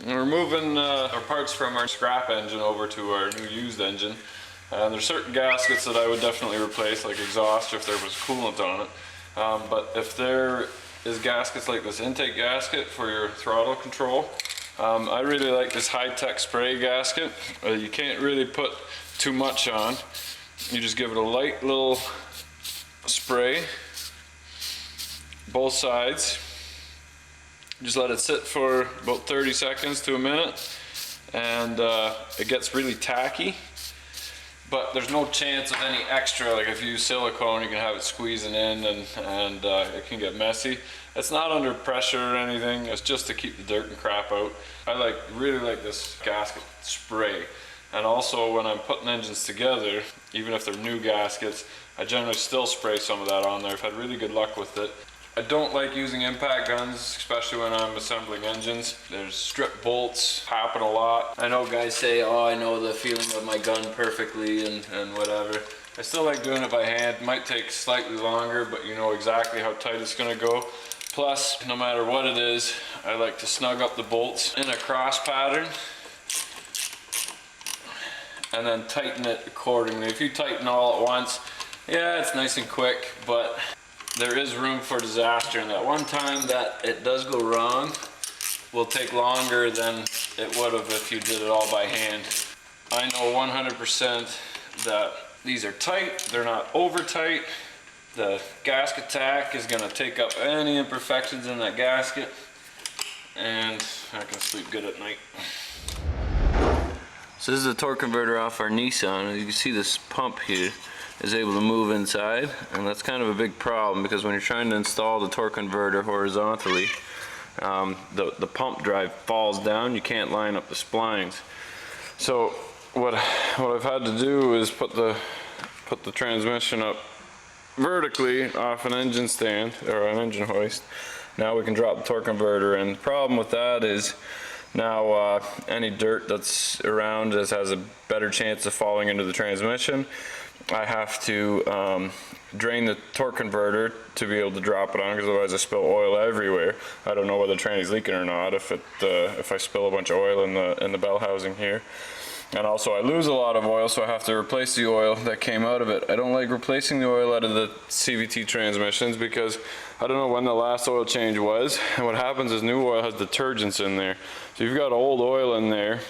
We're moving our parts from our scrap engine over to our new used engine. There's certain gaskets that I would definitely replace, like exhaust if there was coolant on it. But if there is gaskets like this intake gasket for your throttle control, I really like this high-tech spray gasket. You can't really put too much on. You just give it a light little spray, both sides. Just let it sit for about 30 seconds to a minute, and it gets really tacky, but there's no chance of any extra. Like if you use silicone, you can have it squeezing in, and it can get messy. It's not under pressure or anything, it's just to keep the dirt and crap out. I really like this gasket spray. And also when I'm putting engines together, even if they're new gaskets, I generally still spray some of that on there. I've had really good luck with it. I don't like using impact guns, especially when I'm assembling engines. There's strip bolts, happen a lot. I know guys say, oh, I know the feeling of my gun perfectly and whatever. I still like doing it by hand. It might take slightly longer, but you know exactly how tight it's gonna go. Plus, no matter what it is, I like to snug up the bolts in a cross pattern and then tighten it accordingly. If you tighten all at once, yeah, it's nice and quick, but there is room for disaster, and that one time that it does go wrong will take longer than it would have if you did it all by hand. I know 100% that these are tight, they're not over tight. The gasket tack is going to take up any imperfections in that gasket, and I can sleep good at night. So this is the torque converter off our Nissan. As you can see, this pump here is able to move inside, and that's kind of a big problem because when you're trying to install the torque converter horizontally, the pump drive falls down. You can't line up the splines. So what I've had to do is put the transmission up vertically off an engine stand or an engine hoist. Now we can drop the torque converter in. The problem with that is now any dirt that's around has a better chance of falling into the transmission. I have to drain the torque converter to be able to drop it on, because otherwise I spill oil everywhere. I don't know whether the tranny's leaking or not if I spill a bunch of oil in the bell housing here. And also I lose a lot of oil, so I have to replace the oil that came out of it. I don't like replacing the oil out of the CVT transmissions because I don't know when the last oil change was, and what happens is new oil has detergents in there. So you've got old oil in there,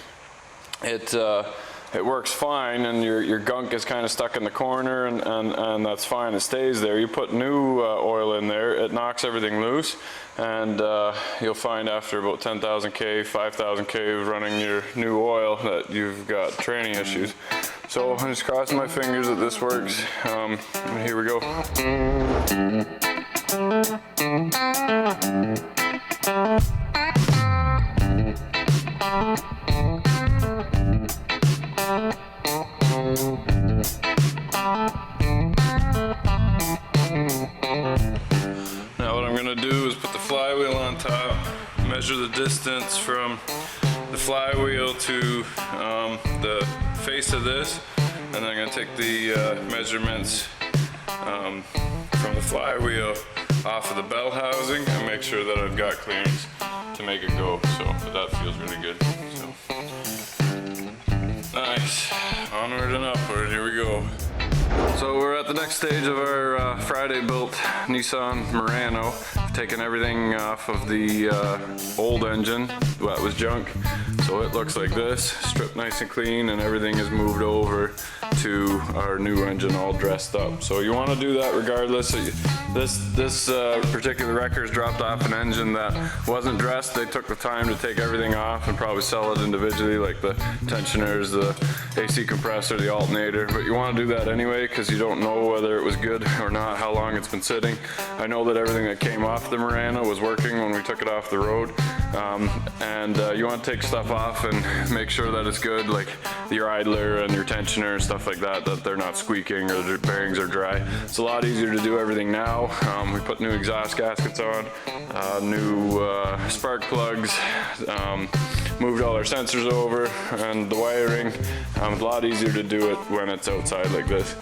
it works fine, and your gunk is kind of stuck in the corner, and that's fine, it stays there. You put new oil in there, it knocks everything loose, and you'll find after about 10,000 K, 5,000 K of running your new oil that you've got tranny issues. So I'm just crossing my fingers that this works. Here we go. Now what I'm going to do is put the flywheel on top, measure the distance from the flywheel to the face of this, and then I'm going to take the measurements from the flywheel off of the bell housing and make sure that I've got clearance to make it go. So that feels really good. So nice. Onward and upward. Here we go. So we're at the next stage of our Friday built Nissan Murano. Taken everything off of the old engine that was junk. So it looks like this, stripped nice and clean, and everything is moved over to our new engine all dressed up. So you want to do that regardless. This particular wrecker's dropped off an engine that wasn't dressed. They took the time to take everything off and probably sell it individually, like the tensioners, the AC compressor, the alternator. But you want to do that anyway because you don't know whether it was good or not, how long it's been sitting. I know that everything that came off the Murano was working when we took it off the road. You want to take stuff off and make sure that it's good, like your idler and your tensioner and stuff like that, that they're not squeaking or the bearings are dry. It's a lot easier to do everything now. We put new exhaust gaskets on, new spark plugs, moved all our sensors over and the wiring. It's a lot easier to do it when it's outside like this.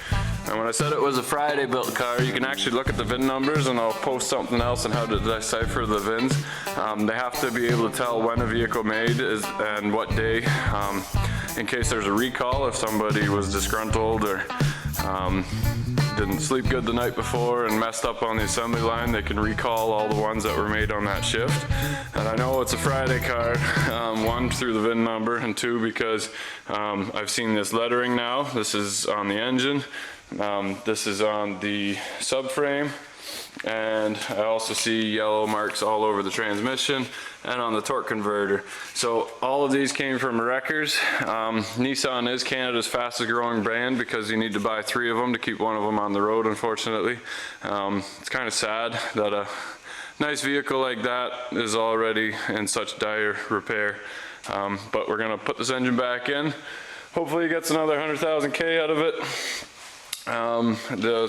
And when I said it was a Friday built car, you can actually look at the VIN numbers, and I'll post something else on how to decipher the VINs. They have to be able to tell when a vehicle made is and what day, in case there's a recall, if somebody was disgruntled or didn't sleep good the night before and messed up on the assembly line, they can recall all the ones that were made on that shift. And I know it's a Friday car, one, through the VIN number, and two, because I've seen this lettering now. This is on the engine, this is on the subframe, and I also see yellow marks all over the transmission and on the torque converter. So all of these came from wreckers. Nissan is Canada's fastest growing brand because you need to buy 3 of them to keep one of them on the road, unfortunately. It's kind of sad that a nice vehicle like that is already in such dire repair. But we're gonna put this engine back in. Hopefully it gets another 100,000 K out of it.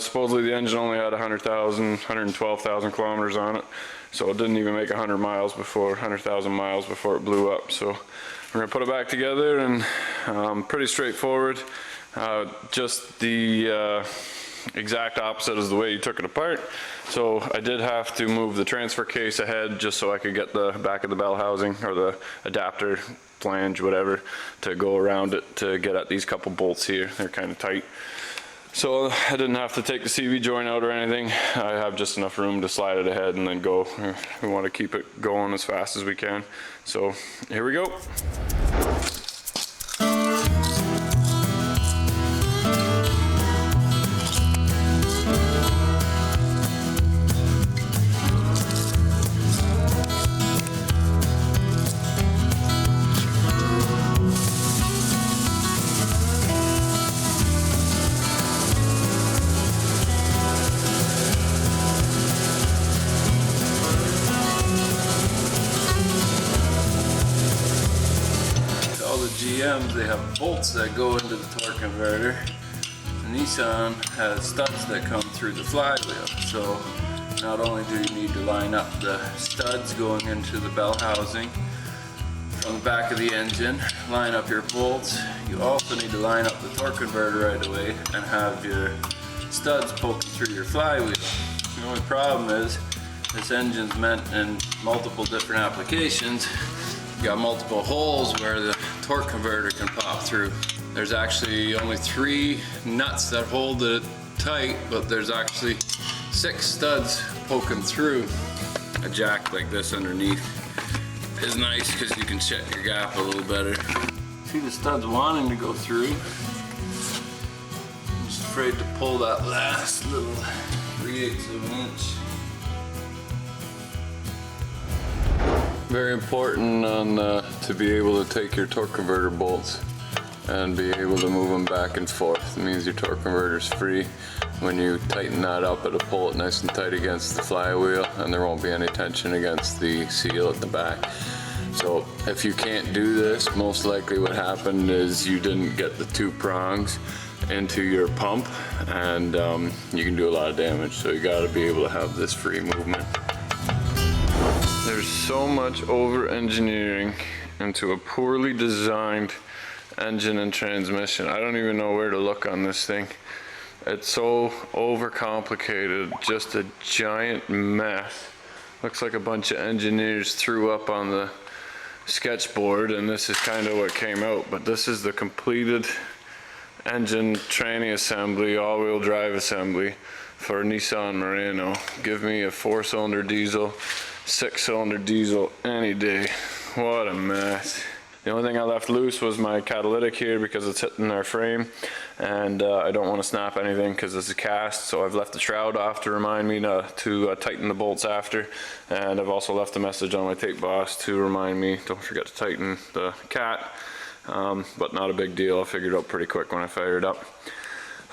Supposedly the engine only had 112,000 kilometers on it, so it didn't even make 100,000 miles before it blew up. So we're gonna put it back together, and pretty straightforward. Just the exact opposite is the way you took it apart. So I did have to move the transfer case ahead just so I could get the back of the bell housing, or the adapter, flange, whatever, to go around it to get at these couple bolts here. They're kind of tight. So I didn't have to take the CV joint out or anything. I have just enough room to slide it ahead and then go. We want to keep it going as fast as we can. So here we go. GMs, they have bolts that go into the torque converter. The Nissan has studs that come through the flywheel. So not only do you need to line up the studs going into the bell housing from the back of the engine, line up your bolts, you also need to line up the torque converter right away and have your studs poking through your flywheel. The only problem is this engine's meant in multiple different applications. You got multiple holes where the torque converter can pop through. There's actually only 3 nuts that hold it tight, but there's actually 6 studs poking through. A jack like this underneath is nice because you can check your gap a little better. See the studs wanting to go through. I'm just afraid to pull that last little 3/8 of an inch. Very important to be able to take your torque converter bolts and be able to move them back and forth. It means your torque converter is free. When you tighten that up, it'll pull it nice and tight against the flywheel, and there won't be any tension against the seal at the back. So if you can't do this, most likely what happened is you didn't get the 2 prongs into your pump, and you can do a lot of damage. So you got to be able to have this free movement. There's so much over-engineering into a poorly designed engine and transmission. I don't even know where to look on this thing. It's so overcomplicated, just a giant mess. Looks like a bunch of engineers threw up on the sketchboard, and this is kind of what came out. But this is the completed engine tranny assembly, all-wheel drive assembly for a Nissan Murano. Give me a 4-cylinder diesel, 6-cylinder diesel any day. What a mess. The only thing I left loose was my catalytic here because it's hitting our frame, and I don't want to snap anything because this is cast, so I've left the shroud off to remind me to tighten the bolts after, and I've also left a message on my tape box to remind me don't forget to tighten the cat, but not a big deal. I figured it out pretty quick when I fired it up.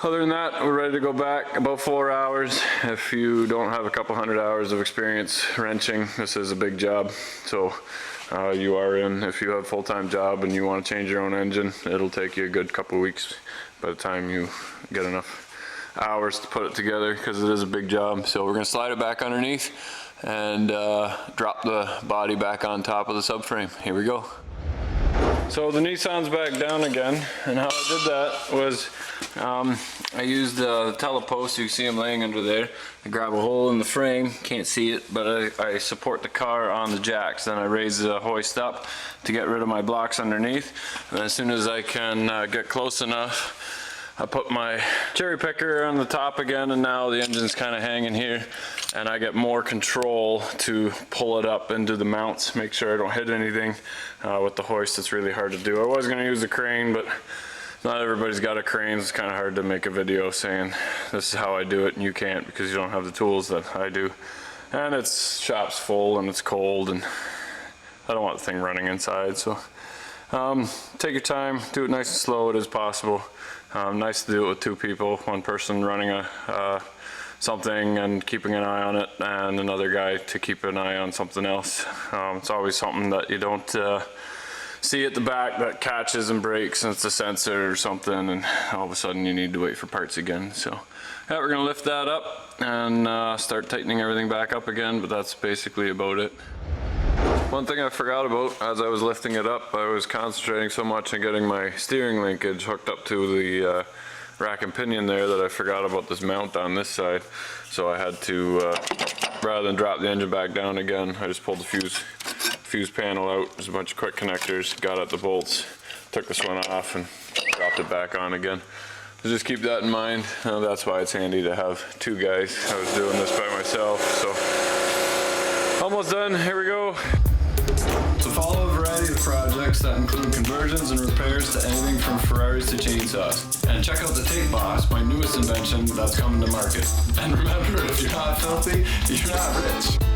Other than that, we're ready to go back. About 4 hours. If you don't have a couple 100 hours of experience wrenching, this is a big job. So you are in. If you have a full-time job and you want to change your own engine, it'll take you a good couple weeks by the time you get enough hours to put it together, because it is a big job. So we're going to slide it back underneath and drop the body back on top of the subframe. Here we go. So the Nissan's back down again, and how I did that was I used the telepost. You can see him laying under there. I grab a hole in the frame, can't see it, but I support the car on the jacks. Then I raise the hoist up to get rid of my blocks underneath, and as soon as I can get close enough, I put my cherry picker on the top again, and now the engine's kind of hanging here, and I get more control to pull it up into the mounts, make sure I don't hit anything. With the hoist, it's really hard to do. I was going to use a crane, but not everybody's got a crane. It's kind of hard to make a video saying this is how I do it, and you can't because you don't have the tools that I do. And it's shop's full and it's cold, and I don't want the thing running inside. So take your time, do it nice and slow as possible. Nice to do it with two people, one person running something and keeping an eye on it, and another guy to keep an eye on something else. It's always something that you don't see at the back that catches and breaks, and it's a sensor or something, and all of a sudden you need to wait for parts again. So yeah, we're gonna lift that up and start tightening everything back up again, but that's basically about it. One thing I forgot about as I was lifting it up, I was concentrating so much on getting my steering linkage hooked up to the rack and pinion there that I forgot about this mount on this side. So I had to, rather than drop the engine back down again, I just pulled the fuse panel out. There's a bunch of quick connectors, got at the bolts, took this one off and dropped it back on again. So just keep that in mind. That's why it's handy to have two guys. I was doing this by myself, so almost done. Here we go. So follow a variety of projects that include conversions and repairs to anything from Ferraris to chainsaws. And check out the Tape Boss, my newest invention that's coming to market. And remember, if you're not filthy, you're not rich.